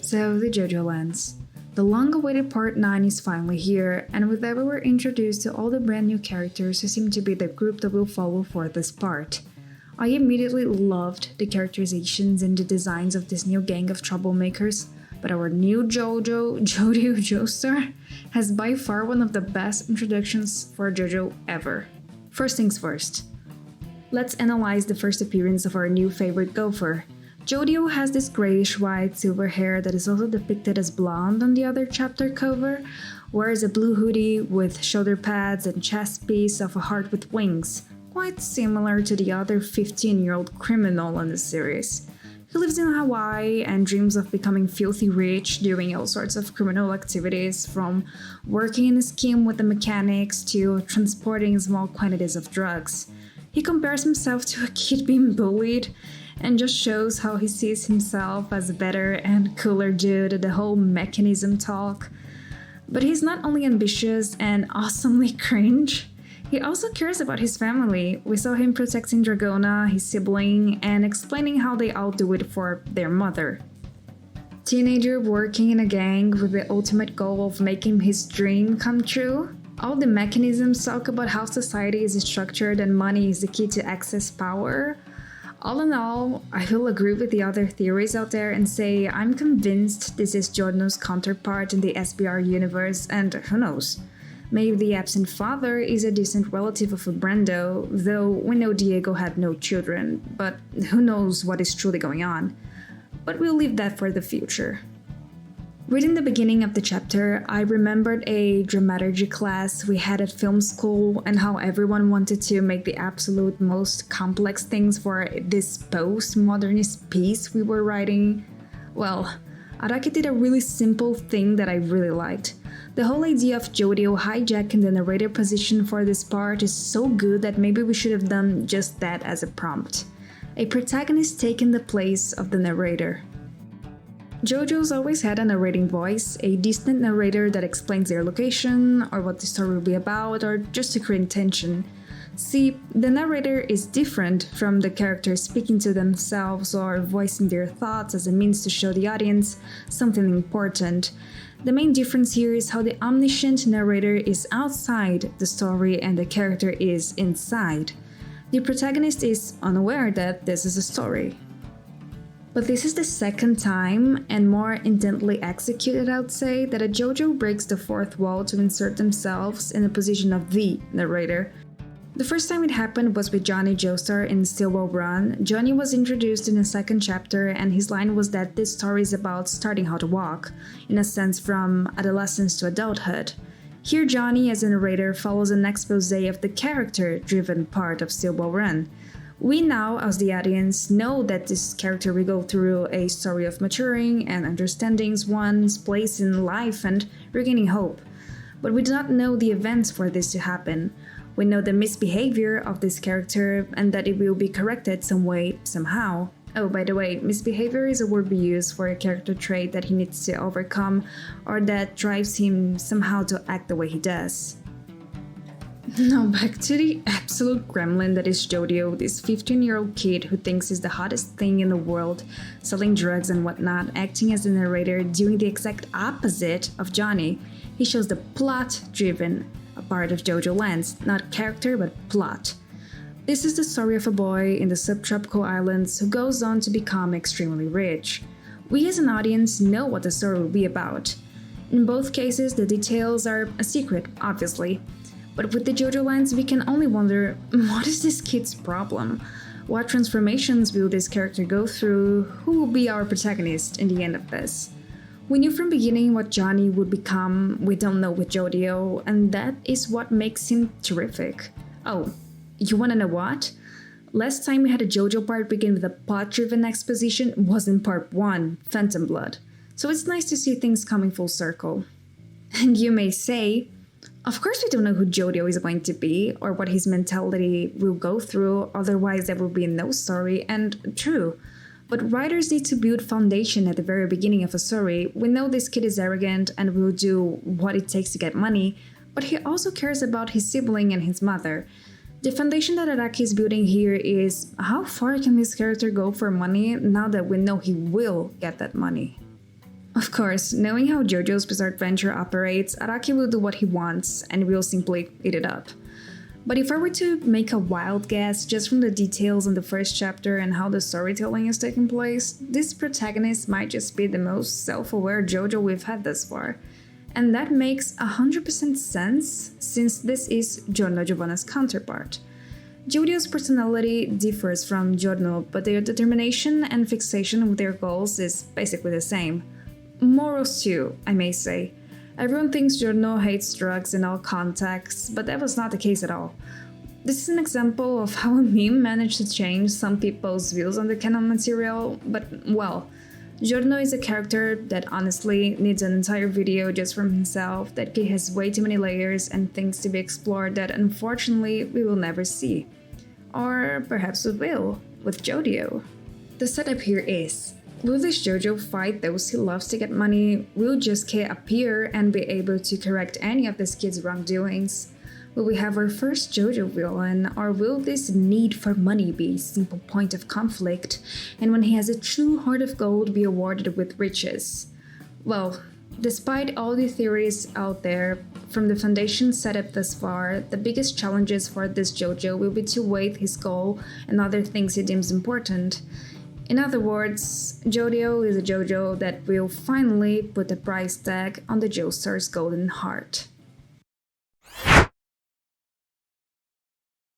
So, the Jojolands. The long-awaited Part 9 is finally here, and with that we were introduced to all the brand new characters who seem to be the group that we'll follow for this part. I immediately loved the characterizations and the designs of this new gang of troublemakers, but our new Jodio Joestar has by far one of the best introductions for JoJo ever. First things first. Let's analyze the first appearance of our new favorite gopher. Jodio has this grayish-white silver hair that is also depicted as blonde on the other chapter cover, wears a blue hoodie with shoulder pads and chest piece of a heart with wings, quite similar to the other 15-year-old criminal in the series. He lives in Hawaii and dreams of becoming filthy rich, doing all sorts of criminal activities, from working in a scheme with the mechanics to transporting small quantities of drugs. He compares himself to a kid being bullied, and just shows how he sees himself as a better and cooler dude at the whole mechanism talk. But he's not only ambitious and awesomely cringe, he also cares about his family. We saw him protecting Dragona, his sibling, and explaining how they all do it for their mother. Teenager working in a gang with the ultimate goal of making his dream come true. All the mechanisms talk about how society is structured and money is the key to access power. All in all, I will agree with the other theories out there and say I'm convinced this is Giorno's counterpart in the SBR universe, and who knows, maybe the absent father is a distant relative of Brando, though we know Diego had no children, but who knows what is truly going on. But we'll leave that for the future. Reading the beginning of the chapter, I remembered a dramaturgy class we had at film school and how everyone wanted to make the absolute most complex things for this post-modernist piece we were writing. Well, Araki did a really simple thing that I really liked. The whole idea of Jodio hijacking the narrator position for this part is so good that maybe we should have done just that as a prompt. A protagonist taking the place of the narrator. JoJo's always had a narrating voice, a distant narrator that explains their location, or what the story will be about, or just to create tension. See, the narrator is different from the characters speaking to themselves or voicing their thoughts as a means to show the audience something important. The main difference here is how the omniscient narrator is outside the story and the character is inside. The protagonist is unaware that this is a story. But this is the second time, and more intently executed I would say, that a JoJo breaks the fourth wall to insert themselves in the position of the narrator. The first time it happened was with Johnny Joestar in Stillwell Run. Johnny was introduced in the second chapter, and his line was that this story is about starting how to walk, in a sense from adolescence to adulthood. Here Johnny as a narrator follows an expose of the character-driven part of Stillwell Run. We now, as the audience, know that this character will go through a story of maturing and understanding one's place in life and regaining hope. But we do not know the events for this to happen. We know the misbehavior of this character and that it will be corrected some way, somehow. Oh, by the way, misbehavior is a word we use for a character trait that he needs to overcome or that drives him somehow to act the way he does. Now back to the absolute gremlin that is Jodio, this 15-year-old kid who thinks he's the hottest thing in the world, selling drugs and whatnot, acting as a narrator, doing the exact opposite of Johnny. He shows the plot-driven part of Jojolands, not character but plot. This is the story of a boy in the subtropical islands who goes on to become extremely rich. We as an audience know what the story will be about. In both cases, the details are a secret, obviously. But with the Jojolands, we can only wonder, what is this kid's problem? What transformations will this character go through? Who will be our protagonist in the end of this? We knew from beginning what Johnny would become, we don't know with Jodio, and that is what makes him terrific. Oh, you wanna know what? Last time we had a JoJo part begin with a plot-driven exposition was in part 1, Phantom Blood. So it's nice to see things coming full circle. And you may say, of course we don't know who Jodio is going to be or what his mentality will go through, otherwise there will be no story, and true. But writers need to build foundation at the very beginning of a story. We know this kid is arrogant and will do what it takes to get money, but he also cares about his sibling and his mother. The foundation that Araki is building here is how far can this character go for money now that we know he will get that money? Of course, knowing how JoJo's Bizarre Adventure operates, Araki will do what he wants, and we'll simply eat it up. But if I were to make a wild guess just from the details in the first chapter and how the storytelling is taking place, this protagonist might just be the most self-aware JoJo we've had thus far. And that makes 100% sense, since this is Giorno Giovanna's counterpart. Jodio's personality differs from Giorno, but their determination and fixation with their goals is basically the same. Morals too, I may say. Everyone thinks Giorno hates drugs in all contexts, but that was not the case at all. This is an example of how a meme managed to change some people's views on the canon material, but well, Giorno is a character that honestly needs an entire video just from himself, that he has way too many layers and things to be explored that unfortunately we will never see. Or perhaps we will, with Jodio. The setup here is: will this JoJo fight those he loves to get money? Will Josuke appear and be able to correct any of this kid's wrongdoings? Will we have our first JoJo villain, or will this need for money be a simple point of conflict, and when he has a true heart of gold be awarded with riches? Well, despite all the theories out there, from the foundation setup thus far, the biggest challenges for this JoJo will be to weigh his goal and other things he deems important. In other words, Jodio is a JoJo that will finally put a price tag on the Joestar's golden heart.